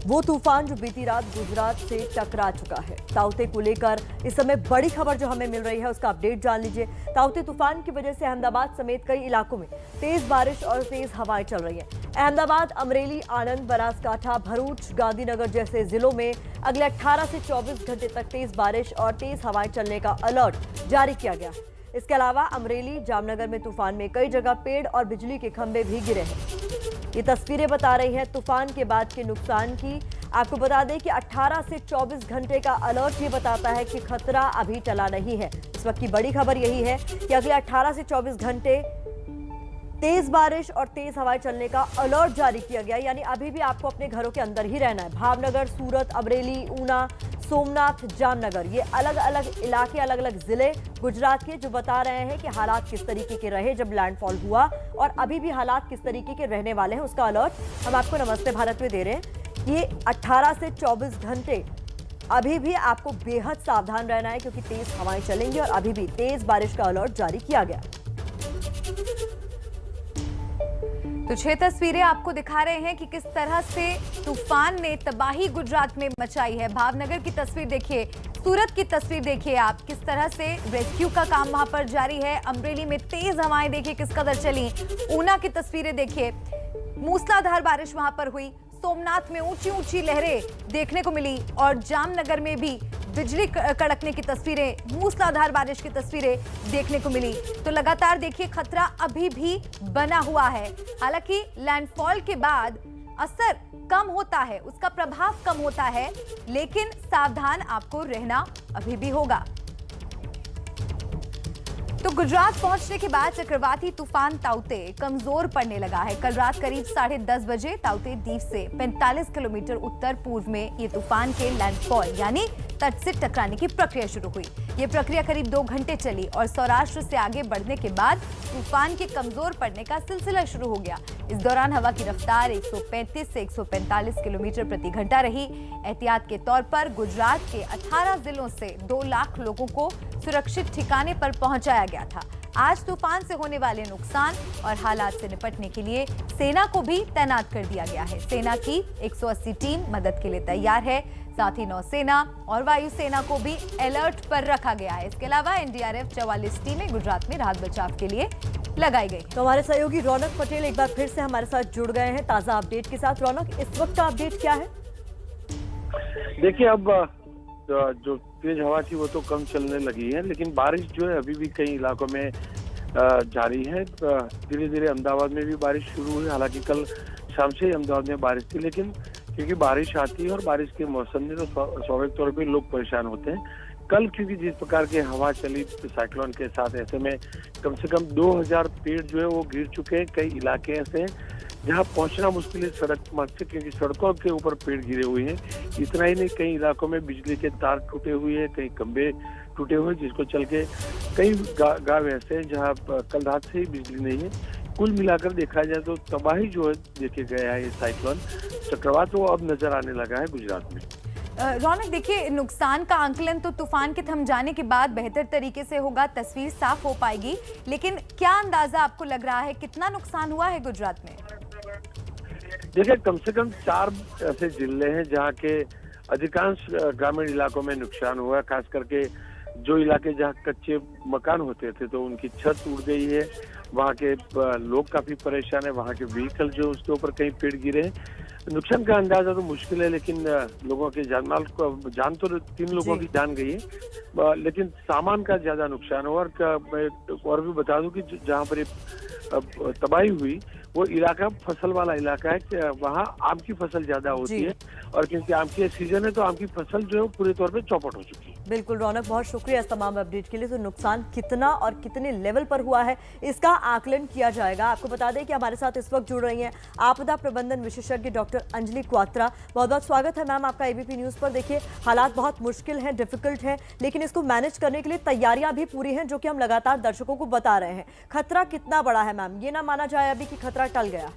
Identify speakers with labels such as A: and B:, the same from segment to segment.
A: वो तूफान जो बीती रात गुजरात से टकरा चुका है। ताउते को लेकर इस समय बड़ी खबर जो हमें मिल रही है उसका अपडेट जान लीजिए। ताउते तूफान की वजह से अहमदाबाद समेत कई इलाकों में तेज बारिश और तेज हवाएं चल रही हैं। अहमदाबाद, अमरेली, आनंद, बनासकांठा, भरूच, गांधीनगर जैसे जिलों में अगले 18 से 24 घंटे तक तेज बारिश और तेज हवाएं चलने का अलर्ट जारी किया गया है। इसके अलावा अमरेली, जामनगर में तूफान में कई जगह पेड़ और बिजली के खंभे भी गिरे हैं। ये तस्वीरें बता रही हैं तूफान के बाद के नुकसान की। आपको बता दें कि 18 से 24 घंटे का अलर्ट ये बताता है कि खतरा अभी टला नहीं है। इस वक्त की बड़ी खबर यही है कि अगले 18 से 24 घंटे तेज बारिश और तेज हवाएं चलने का अलर्ट जारी किया गया, यानी अभी भी आपको अपने घरों के अंदर ही रहना है। भावनगर, सूरत, अमरेली, ऊना, सोमनाथ, जामनगर, ये अलग अलग इलाके, अलग अलग जिले गुजरात के जो बता रहे हैं कि हालात किस तरीके के रहे जब लैंडफॉल हुआ और अभी भी हालात किस तरीके के रहने वाले हैं, उसका अलर्ट हम आपको नमस्ते भारत में दे रहे हैं। ये 18 से 24 घंटे अभी भी आपको बेहद सावधान रहना है क्योंकि तेज हवाएं चलेंगी और अभी भी तेज बारिश का अलर्ट जारी किया गया।
B: तो 6 तस्वीरें आपको दिखा रहे हैं कि किस तरह से तूफान ने तबाही गुजरात में मचाई है। भावनगर की तस्वीर देखिए, सूरत की तस्वीर देखिए आप, किस तरह से रेस्क्यू का काम वहां पर जारी है। अमरेली में तेज हवाएं देखिए किस कदर चली। ऊना की तस्वीरें देखिए, मूसलाधार बारिश वहां पर हुई। सोमनाथ में ऊंची ऊंची लहरें देखने को मिली और जामनगर में भी बिजली कड़कने की तस्वीरें, मूसलाधार बारिश की तस्वीरें देखने को मिली। तो लगातार देखिए खतरा अभी भी बना हुआ है। हालांकि लैंडफॉल के बाद असर कम होता है, उसका प्रभाव कम होता है, लेकिन सावधान आपको रहना अभी भी होगा। तो गुजरात पहुंचने के बाद चक्रवाती तूफान ताउते कमजोर पड़ने लगा है। कल रात करीब 10:30 बजे ताउते द्वीप से 45 किलोमीटर उत्तर पूर्व में ये तूफान के लैंडफॉल यानी तट से टकराने की प्रक्रिया शुरू हुई। ये प्रक्रिया करीब 2 घंटे चली और सौराष्ट्र से आगे बढ़ने के बाद तूफान के कमजोर पड़ने का सिलसिला शुरू हो गया। इस दौरान हवा की रफ्तार 135 से 145 किलोमीटर प्रति घंटा रही। एहतियात के तौर पर गुजरात के 18 जिलों से 2 लाख लोगों को सुरक्षित ठिकाने पर पहुंचाया गया था। आज तूफान से होने वाले नुकसान और हालात से निपटने के लिए सेना को भी तैनात कर दिया गया है। सेना की 180 टीम मदद के लिए तैयार है। साथ ही नौसेना और वायुसेना को भी अलर्ट पर रखा गया है। इसके अलावा एनडीआरएफ 44 टीमें गुजरात में राहत बचाव के लिए लगाई गई।
A: तो हमारे सहयोगी रौनक पटेल एक बार फिर से हमारे साथ जुड़ गए हैं ताजा अपडेट के साथ। रौनक, इस वक्त का अपडेट क्या है?
C: देखिए, अब जो तेज हवा थी वो तो कम चलने लगी है, लेकिन बारिश जो है अभी भी कई इलाकों में जारी है। धीरे धीरे अहमदाबाद में भी बारिश शुरू हुई। हालांकि कल शाम से ही अहमदाबाद में बारिश थी, लेकिन क्योंकि बारिश आती है और बारिश के मौसम में तो स्वाभाविक तौर पे लोग परेशान होते हैं। कल क्योंकि जिस प्रकार की हवा चली साइक्लोन के साथ, ऐसे में कम से कम 2000 पेड़ जो है वो गिर चुके हैं। कई इलाके ऐसे हैं जहां पहुंचना मुश्किल है सड़क मार्ग से, क्योंकि सड़कों के ऊपर पेड़ गिरे हुए हैं। इतना ही नहीं, कई इलाकों में बिजली के तार टूटे हुए हैं, कई खंभे टूटे हुए, जिसको चल के कई गाँव ऐसे हैं जहाँ कल रात से ही बिजली नहीं है। कुल मिलाकर देखा जाए तो तबाही जो है देखे गया है ये साइक्लोन चक्रवात, वो अब नजर आने लगा है गुजरात में।
B: रौनक, देखिए नुकसान का आंकलन तो तूफान के थम जाने के बाद बेहतर तरीके से होगा, तस्वीर साफ हो पाएगी, लेकिन क्या अंदाजा आपको लग रहा है कितना नुकसान हुआ है गुजरात में?
C: देखिए, कम से कम 4 ऐसे जिले हैं जहाँ के अधिकांश ग्रामीण इलाकों में नुकसान हुआ। खास करके जो इलाके जहाँ कच्चे मकान होते थे तो उनकी छत उड़ गई है। वहाँ के लोग काफी परेशान है। वहाँ के व्हीकल जो उसके ऊपर कई पेड़ गिरे हैं। नुकसान का अंदाजा तो मुश्किल है, लेकिन लोगों के जान तो 3 लोगों की जान गई है, लेकिन सामान का ज्यादा नुकसान हुआ। और भी बता दूं कि जहाँ पर तबाही हुई वो इलाका फसल वाला इलाका है कि वहाँ आम की फसल ज्यादा होती है, और क्योंकि आम की सीजन है तो आम की फसल जो है पूरे तौर पे चौपट हो चुकी है।
A: बिल्कुल रौनक, बहुत शुक्रिया इस तमाम अपडेट के लिए। तो नुकसान कितना और कितने लेवल पर हुआ है इसका आकलन किया जाएगा। आपको बता दें कि हमारे साथ इस वक्त जुड़ रही हैं आपदा प्रबंधन विशेषज्ञ डॉक्टर अंजलि क्वात्रा। बहुत बहुत स्वागत है मैम आपका एबीपी न्यूज पर। देखिए, हालात बहुत मुश्किल हैं, डिफिकल्ट हैं, लेकिन इसको मैनेज करने के लिए तैयारियां भी पूरी हैं, जो कि हम लगातार दर्शकों को बता रहे हैं। खतरा कितना बड़ा है मैम? ये ना माना जाए अभी कि खतरा टल गया।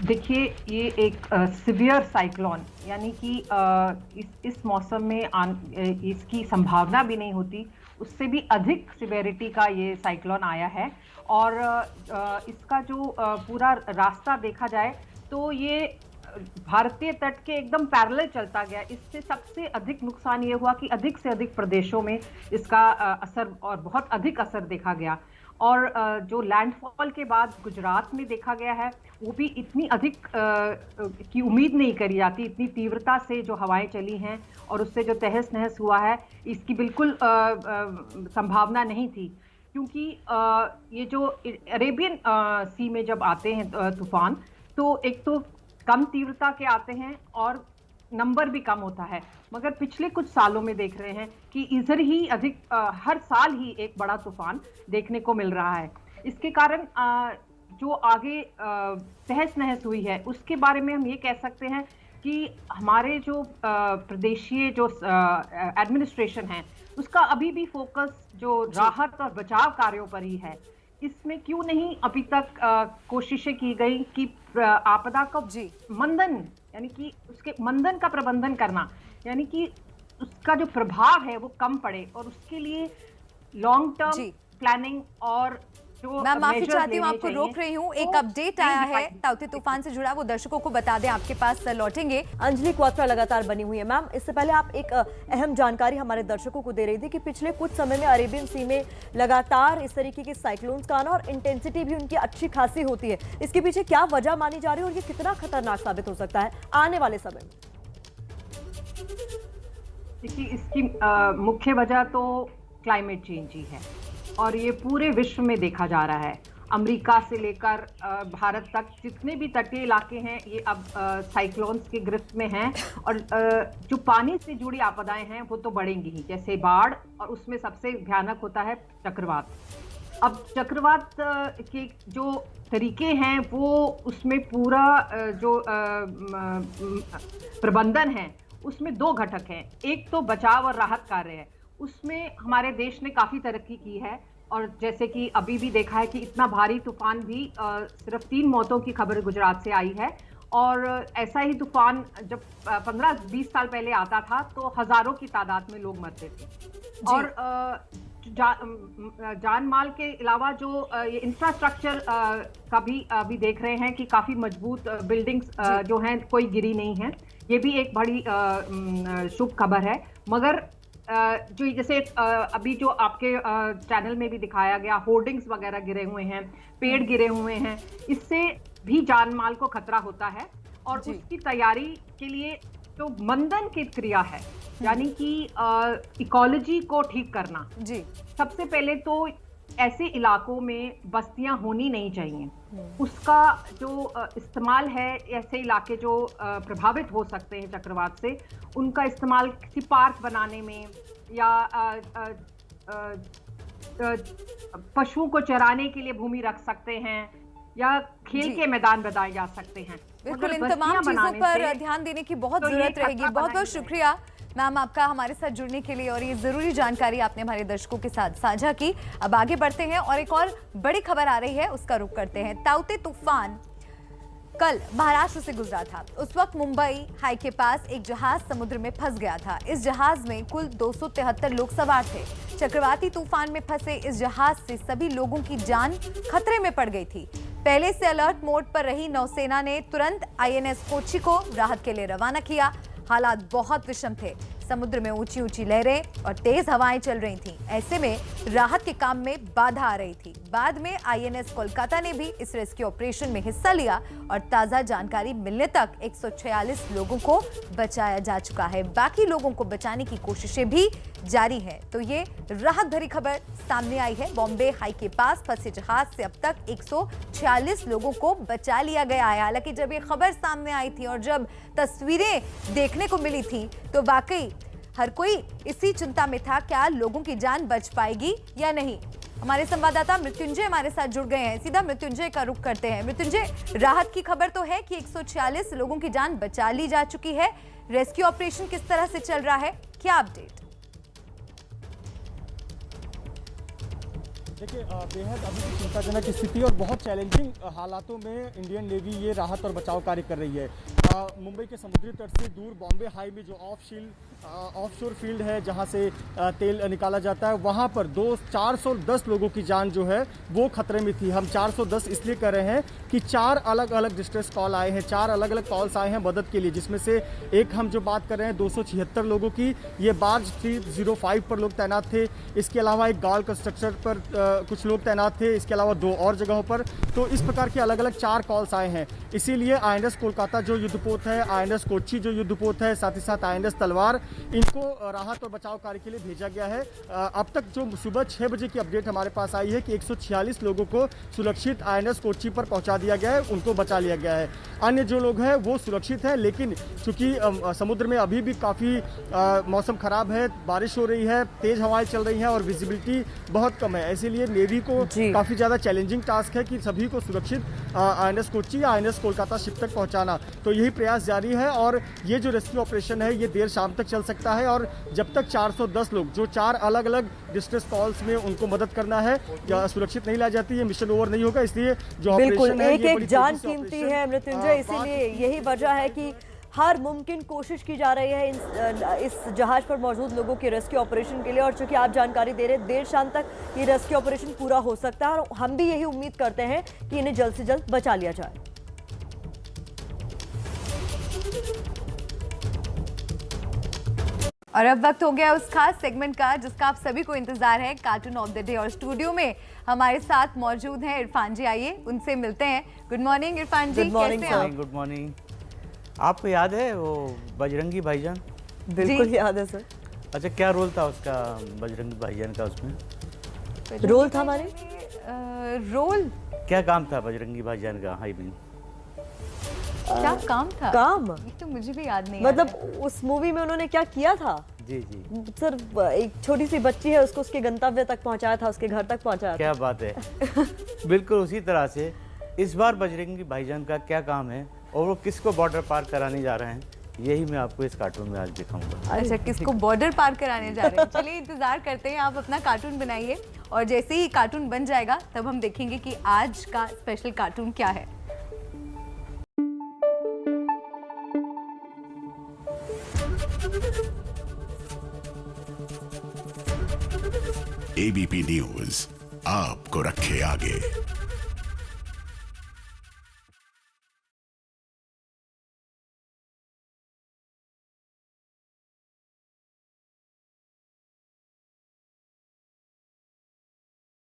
D: देखिए, ये एक सिवियर साइक्लोन, यानी कि इस मौसम में इसकी संभावना भी नहीं होती, उससे भी अधिक सिवेरिटी का ये साइक्लोन आया है। और इसका जो पूरा रास्ता देखा जाए तो ये भारतीय तट के एकदम पैरेलल चलता गया। इससे सबसे अधिक नुकसान ये हुआ कि अधिक से अधिक प्रदेशों में इसका असर और बहुत अधिक असर देखा गया। और जो लैंडफॉल के बाद गुजरात में देखा गया है वो भी इतनी अधिक की उम्मीद नहीं करी जाती। इतनी तीव्रता से जो हवाएं चली हैं और उससे जो तहस नहस हुआ है इसकी बिल्कुल संभावना नहीं थी, क्योंकि ये जो अरेबियन सी में जब आते हैं तूफान, तो एक तो कम तीव्रता के आते हैं और नंबर भी कम होता है। मगर पिछले कुछ सालों में देख रहे हैं कि इधर ही अधिक हर साल ही एक बड़ा तूफान देखने को मिल रहा है। इसके कारण जो आगे तहस नहस हुई है उसके बारे में हम ये कह सकते हैं कि हमारे जो प्रदेशीय जो एडमिनिस्ट्रेशन है उसका अभी भी फोकस जो राहत और बचाव कार्यों पर ही है। इसमें क्यों नहीं अभी तक कोशिशें की गई कि आपदा का मंदन, यानी कि उसके मंदन का प्रबंधन करना, यानी कि उसका जो प्रभाव है वो कम पड़े, और उसके लिए लॉन्ग टर्म प्लानिंग और
B: मैं माफी चाहती हूँ, आपको रोक रही हूँ। एक अपडेट आया है ताउते तूफान से जुड़ा, वो दर्शकों को बता दें, आपके पास लौटेंगे।
A: अंजलि क्वात्रा लगातार बनी हुई है। मैम, इससे पहले आप एक अहम जानकारी हमारे दर्शकों को दे रही थी कि पिछले कुछ समय में अरेबियन सी में लगातार इस तरीके के साइक्लोन्स का आना और इंटेंसिटी भी उनकी अच्छी खासी होती है। इसके पीछे क्या वजह मानी जा रही है और ये कितना खतरनाक साबित हो सकता है आने वाले समय में?
D: देखिए, इसकी मुख्य वजह तो क्लाइमेट चेंज ही है और ये पूरे विश्व में देखा जा रहा है। अमेरिका से लेकर भारत तक जितने भी तटीय इलाके हैं ये अब साइक्लोन्स के गिरफ्त में हैं, और जो पानी से जुड़ी आपदाएं हैं वो तो बढ़ेंगी ही, जैसे बाढ़, और उसमें सबसे भयानक होता है चक्रवात। अब चक्रवात के जो तरीके हैं वो उसमें पूरा जो प्रबंधन है उसमें दो घटक हैं। एक तो बचाव और राहत कार्य है, उसमें हमारे देश ने काफ़ी तरक्की की है, और जैसे कि अभी भी देखा है कि इतना भारी तूफान भी सिर्फ 3 मौतों की खबर गुजरात से आई है। और ऐसा ही तूफान जब 15-20 साल पहले आता था तो हजारों की तादाद में लोग मरते थे। और जान माल के अलावा जो ये इंफ्रास्ट्रक्चर का भी अभी देख रहे हैं कि काफ़ी मजबूत बिल्डिंग्स जो हैं कोई गिरी नहीं है, ये भी एक बड़ी शुभ खबर है। मगर जो जैसे अभी जो आपके चैनल में भी दिखाया गया, होर्डिंग्स वगैरह गिरे हुए हैं, पेड़ गिरे हुए हैं, इससे भी जान माल को खतरा होता है। और उसकी तैयारी के लिए जो मंदन की क्रिया है, यानी कि इकोलॉजी को ठीक करना, सबसे पहले तो ऐसे इलाकों में बस्तियां होनी नहीं चाहिए। उसका जो इस्तेमाल है, ऐसे इलाके जो प्रभावित हो सकते हैं चक्रवात से, उनका इस्तेमाल किसी पार्क बनाने में या पशुओं को चराने के लिए भूमि रख सकते हैं, या खेल के मैदान बनाए जा सकते हैं।
B: बिल्कुल, इन तमाम चीजों पर ध्यान देने की बहुत जरूरत रहेगी। बहुत बहुत शुक्रिया मैम आपका हमारे साथ जुड़ने के लिए, और ये जरूरी जानकारी आपने हमारे दर्शकों के साथ साझा की। अब आगे बढ़ते हैं और एक और बड़ी खबर आ रही है, उसका रुख करते हैं। ताउते तूफान कल महाराष्ट्र से गुजरा था। उस वक्त मुंबई हाई के पास एक जहाज समुद्र में फंस गया था। इस जहाज में कुल 273 लोग सवार थे। चक्रवाती तूफान में फंसे इस जहाज से सभी लोगों की जान खतरे में पड़ गई थी। पहले से अलर्ट मोड पर रही नौसेना ने तुरंत INS कोची को राहत के लिए रवाना किया। हालात बहुत विषम थे। समुद्र में ऊंची ऊंची लहरें और तेज हवाएं चल रही थीं। ऐसे में राहत के काम में बाधा आ रही थी। बाद में INS कोलकाता ने भी इस रेस्क्यू ऑपरेशन में हिस्सा लिया और ताजा जानकारी मिलने तक 146 लोगों को बचाया जा चुका है। बाकी लोगों को बचाने की कोशिशें भी जारी हैं। तो ये राहत भरी खबर सामने आई है। बॉम्बे हाई के पास फंसे जहाज से अब तक 146 लोगों को बचा लिया गया है। हालांकि जब ये खबर सामने आई थी और जब तस्वीरें देखने को मिली थी तो वाकई हर कोई इसी चिंता में था, क्या लोगों की जान बच पाएगी या नहीं। हमारे संवाददाता मृत्युंजय हमारे साथ जुड़ गए हैं। सीधा मृत्युंजय का रुख करते हैं। मृत्युंजय, राहत की खबर तो है कि 146 लोगों की जान बचा ली जा चुकी है। रेस्क्यू ऑपरेशन किस तरह से चल रहा है, क्या अपडेट?
E: देखिए, बेहद अभी चिंताजनक स्थिति और बहुत चैलेंजिंग हालातों में इंडियन नेवी ये राहत और बचाव कार्य कर रही है। मुंबई के समुद्री तट से दूर बॉम्बे हाई में जो ऑफशोर फील्ड है जहां से तेल निकाला जाता है, वहां पर 410 लोगों की जान जो है वो खतरे में थी। हम 410 इसलिए कर रहे हैं कि 4 अलग अलग डिस्ट्रेस कॉल आए हैं, 4 अलग अलग कॉल्स आए हैं मदद के लिए, जिसमें से एक हम जो बात कर रहे हैं 276 लोगों की, ये बार्ज 305 पर लोग तैनात थे। इसके अलावा एक गाल कंस्ट्रक्शन पर कुछ लोग तैनात थे, इसके अलावा 2 और जगहों पर। तो इस प्रकार के अलग अलग 4 कॉल्स आए हैं। इसीलिए INS कोलकाता जो युद्धपोत है, INS कोच्चि जो युद्धपोत है, साथ ही साथ INS तलवार, इनको राहत और बचाव कार्य के लिए भेजा गया है। अब तक जो सुबह 6 बजे की अपडेट हमारे पास आई है कि 146 लोगों को सुरक्षित INS कोच्चि पर पहुंचा दिया गया है, उनको बचा लिया गया है। अन्य जो लोग हैं वो सुरक्षित हैं, लेकिन चूंकि समुद्र में अभी भी काफ़ी मौसम खराब है, बारिश हो रही है, तेज़ हवाएं चल रही हैं और विजिबिलिटी बहुत कम है। इसीलिए नेवी को काफ़ी ज़्यादा चैलेंजिंग टास्क है कि सभी को सुरक्षित INS कोच्चि या INS कोलकाता शिप तक पहुंचाना। तो यही प्रयास जारी है और ये जो रेस्क्यू ऑपरेशन है ये देर शाम तक चल सकता है। और जब तक 410 लोग जो 4 अलग अलग डिस्ट्रेस कॉल्स में उनको मदद करना है या सुरक्षित नहीं ला जाती, ये मिशन ओवर नहीं होगा। इसलिए जो ऑपरेशन है ये
A: एक जान कीमती है मृत्युंजय, इसीलिए यही वजह है कि हर मुमकिन कोशिश की जा रही है इस जहाज पर मौजूद लोगों के रेस्क्यू ऑपरेशन के लिए। और चूंकि आप जानकारी दे रहे हैं, देर शाम तक ये रेस्क्यू ऑपरेशन पूरा हो सकता है और हम भी यही उम्मीद करते हैं कि इन्हें जल्द से जल्द बचा लिया जाए।
B: और अब वक्त हो गया उस खास सेगमेंट का जिसका आप सभी को इंतजार है, कार्टून ऑफ द डे। और स्टूडियो में हमारे साथ मौजूद हैं इरफान जी, आइए उनसे मिलते हैं। गुड मॉर्निंग इरफान जी, कैसे हैं आप?
F: Good morning. आपको याद है वो बजरंगी भाईजान?
A: बिल्कुल याद है सर।
F: अच्छा, क्या रोल था उसका बजरंगी भाईजान का उसमें?
A: रोल था हमारे
B: रोल
F: क्या काम था बजरंगी भाईजान का? हाई मीन
B: क्या काम था?
A: काम
B: ये तो मुझे भी याद नहीं।
A: मतलब उस मूवी में उन्होंने क्या किया था?
F: जी जी
A: सर, एक छोटी सी बच्ची है, उसको उसके गंतव्य तक पहुंचाया था, उसके घर तक पहुंचाया
F: क्या बात है। बिल्कुल उसी तरह से इस बार बजरंगी भाईजान का क्या काम है और वो किसको बॉर्डर पार कराने जा रहे हैं, यही मैं आपको इस कार्टून में आज दिखाऊंगा।
B: अच्छा, किसको बॉर्डर पार कराने जा रहे हैं? चलिए इंतजार करते हैं, आप अपना कार्टून बनाइए और जैसे ही कार्टून बन जाएगा तब हम देखेंगे कि आज का स्पेशल कार्टून क्या है।
G: ABP न्यूज आपको रखे आगे।